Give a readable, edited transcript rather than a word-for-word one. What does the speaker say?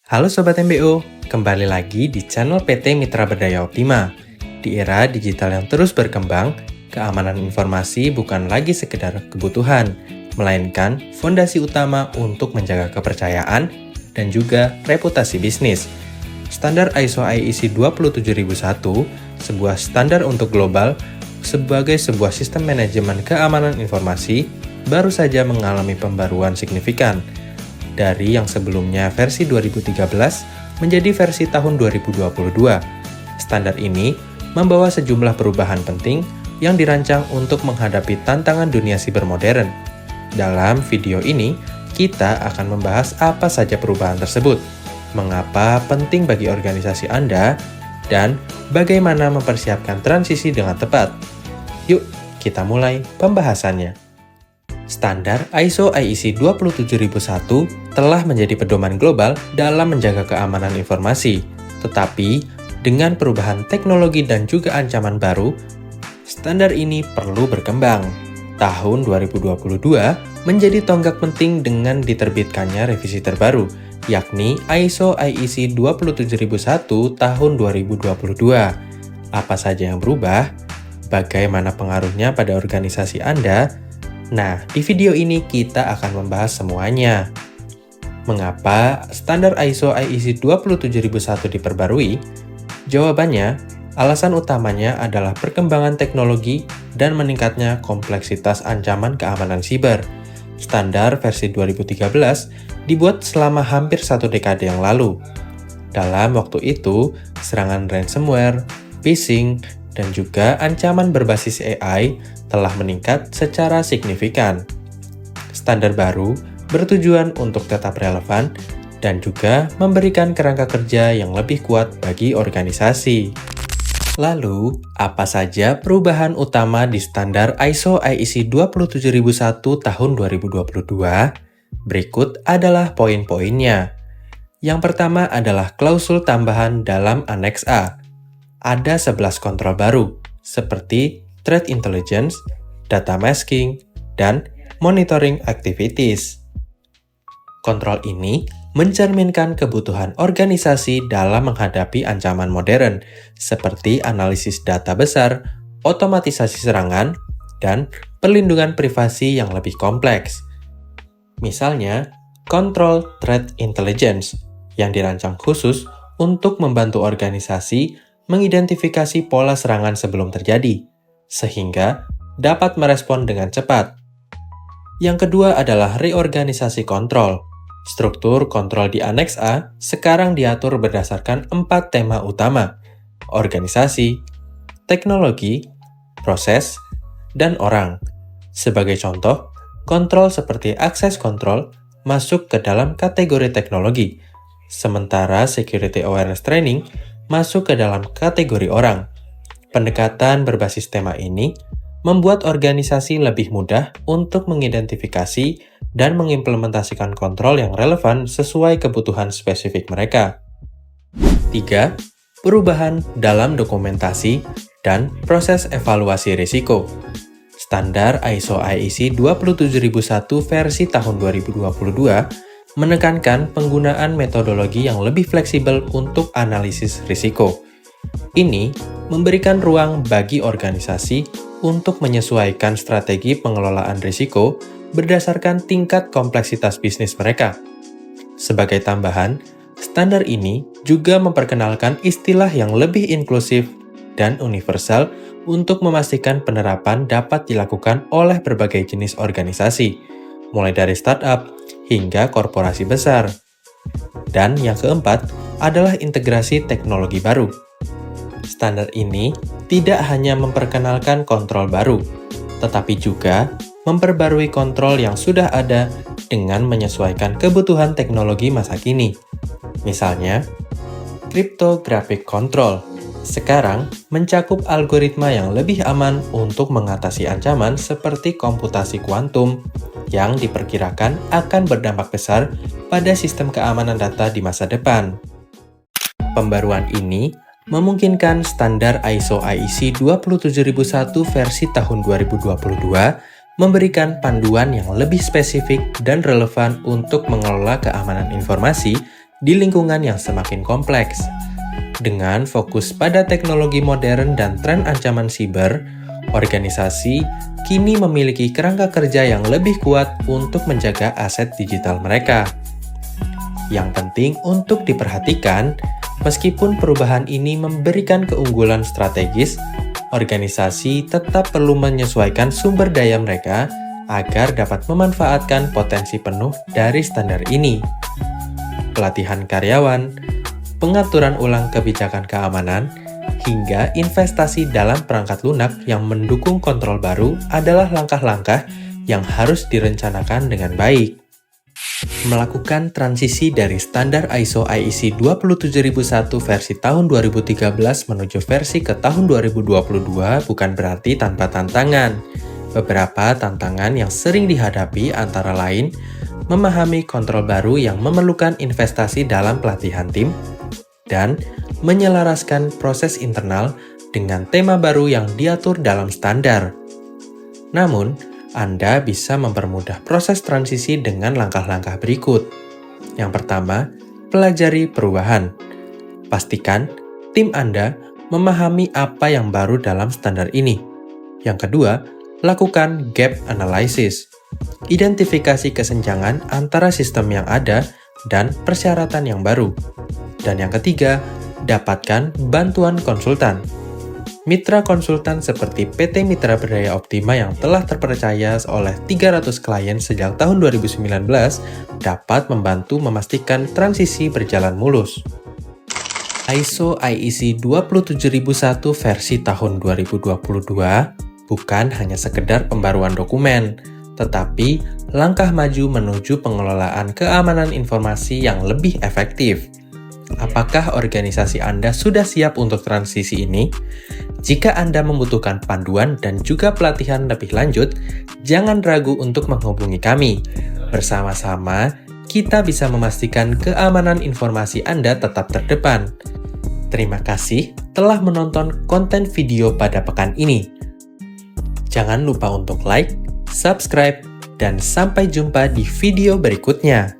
Halo Sobat MBO, kembali lagi di channel PT Mitra Berdaya Optima. Di era digital yang terus berkembang, keamanan informasi bukan lagi sekedar kebutuhan, melainkan fondasi utama untuk menjaga kepercayaan dan juga reputasi bisnis. Standar ISO IEC 27001, sebuah standar untuk global, sebagai sebuah sistem manajemen keamanan informasi, baru saja mengalami pembaruan signifikan. Dari yang sebelumnya versi 2013 menjadi versi tahun 2022. Standar ini membawa sejumlah perubahan penting yang dirancang untuk menghadapi tantangan dunia siber modern. Dalam video ini, kita akan membahas apa saja perubahan tersebut, mengapa penting bagi organisasi Anda, dan bagaimana mempersiapkan transisi dengan tepat. Yuk, kita mulai pembahasannya. Standar ISO IEC 27001 telah menjadi pedoman global dalam menjaga keamanan informasi. Tetapi, dengan perubahan teknologi dan juga ancaman baru, standar ini perlu berkembang. Tahun 2022 menjadi tonggak penting dengan diterbitkannya revisi terbaru, yakni ISO IEC 27001 tahun 2022. Apa saja yang berubah? Bagaimana pengaruhnya pada organisasi Anda? Nah, di video ini kita akan membahas semuanya. Mengapa standar ISO IEC 27001 diperbarui? Jawabannya, alasan utamanya adalah perkembangan teknologi dan meningkatnya kompleksitas ancaman keamanan siber. Standar versi 2013 dibuat selama hampir satu dekade yang lalu. Dalam waktu itu, serangan ransomware, phishing, dan juga ancaman berbasis AI telah meningkat secara signifikan. Standar baru bertujuan untuk tetap relevan dan juga memberikan kerangka kerja yang lebih kuat bagi organisasi. Lalu, apa saja perubahan utama di standar ISO IEC 27001 tahun 2022? Berikut adalah poin-poinnya. Yang pertama adalah klausul tambahan dalam Aneks A. Ada 11 kontrol baru, seperti threat intelligence, data masking, dan monitoring activities. Kontrol ini mencerminkan kebutuhan organisasi dalam menghadapi ancaman modern, seperti analisis data besar, otomatisasi serangan, dan perlindungan privasi yang lebih kompleks. Misalnya, kontrol threat intelligence yang dirancang khusus untuk membantu organisasi mengidentifikasi pola serangan sebelum terjadi, sehingga dapat merespon dengan cepat. Yang kedua adalah reorganisasi kontrol. Struktur kontrol di Aneks A sekarang diatur berdasarkan 4 tema utama: organisasi, teknologi, proses, dan orang. Sebagai contoh, kontrol seperti akses kontrol masuk ke dalam kategori teknologi, sementara security awareness training masuk ke dalam kategori orang. Pendekatan berbasis tema ini membuat organisasi lebih mudah untuk mengidentifikasi dan mengimplementasikan kontrol yang relevan sesuai kebutuhan spesifik mereka. 3. Perubahan dalam dokumentasi dan proses evaluasi risiko. Standar ISO IEC 27001 versi tahun 2022 menekankan penggunaan metodologi yang lebih fleksibel untuk analisis risiko. Ini memberikan ruang bagi organisasi untuk menyesuaikan strategi pengelolaan risiko berdasarkan tingkat kompleksitas bisnis mereka. Sebagai tambahan, standar ini juga memperkenalkan istilah yang lebih inklusif dan universal untuk memastikan penerapan dapat dilakukan oleh berbagai jenis organisasi, mulai dari startup hingga korporasi besar. Dan yang keempat adalah integrasi teknologi baru. Standar ini tidak hanya memperkenalkan kontrol baru, tetapi juga memperbarui kontrol yang sudah ada dengan menyesuaikan kebutuhan teknologi masa kini. Misalnya, cryptographic control sekarang mencakup algoritma yang lebih aman untuk mengatasi ancaman seperti komputasi kuantum yang diperkirakan akan berdampak besar pada sistem keamanan data di masa depan. Pembaruan ini memungkinkan standar ISO IEC 27001 versi tahun 2022 memberikan panduan yang lebih spesifik dan relevan untuk mengelola keamanan informasi di lingkungan yang semakin kompleks. Dengan fokus pada teknologi modern dan tren ancaman siber, organisasi kini memiliki kerangka kerja yang lebih kuat untuk menjaga aset digital mereka. Yang penting untuk diperhatikan, meskipun perubahan ini memberikan keunggulan strategis, organisasi tetap perlu menyesuaikan sumber daya mereka agar dapat memanfaatkan potensi penuh dari standar ini. Pelatihan karyawan, pengaturan ulang kebijakan keamanan, hingga investasi dalam perangkat lunak yang mendukung kontrol baru adalah langkah-langkah yang harus direncanakan dengan baik. Melakukan transisi dari standar ISO IEC 27001 versi tahun 2013 menuju versi ke tahun 2022 bukan berarti tanpa tantangan. Beberapa tantangan yang sering dihadapi antara lain memahami kontrol baru yang memerlukan investasi dalam pelatihan tim, dan menyelaraskan proses internal dengan tema baru yang diatur dalam standar. Namun, Anda bisa mempermudah proses transisi dengan langkah-langkah berikut. Yang pertama, pelajari perubahan. Pastikan tim Anda memahami apa yang baru dalam standar ini. Yang kedua, lakukan gap analysis. Identifikasi kesenjangan antara sistem yang ada dan persyaratan yang baru. Dan yang ketiga, dapatkan bantuan konsultan. Mitra konsultan seperti PT Mitra Berdaya Optima yang telah terpercaya oleh 300 klien sejak tahun 2019 dapat membantu memastikan transisi berjalan mulus. ISO IEC 27001 versi tahun 2022 bukan hanya sekedar pembaruan dokumen, tetapi langkah maju menuju pengelolaan keamanan informasi yang lebih efektif. Apakah organisasi Anda sudah siap untuk transisi ini? Jika Anda membutuhkan panduan dan juga pelatihan lebih lanjut, jangan ragu untuk menghubungi kami. Bersama-sama, kita bisa memastikan keamanan informasi Anda tetap terdepan. Terima kasih telah menonton konten video pada pekan ini. Jangan lupa untuk like, subscribe, dan sampai jumpa di video berikutnya.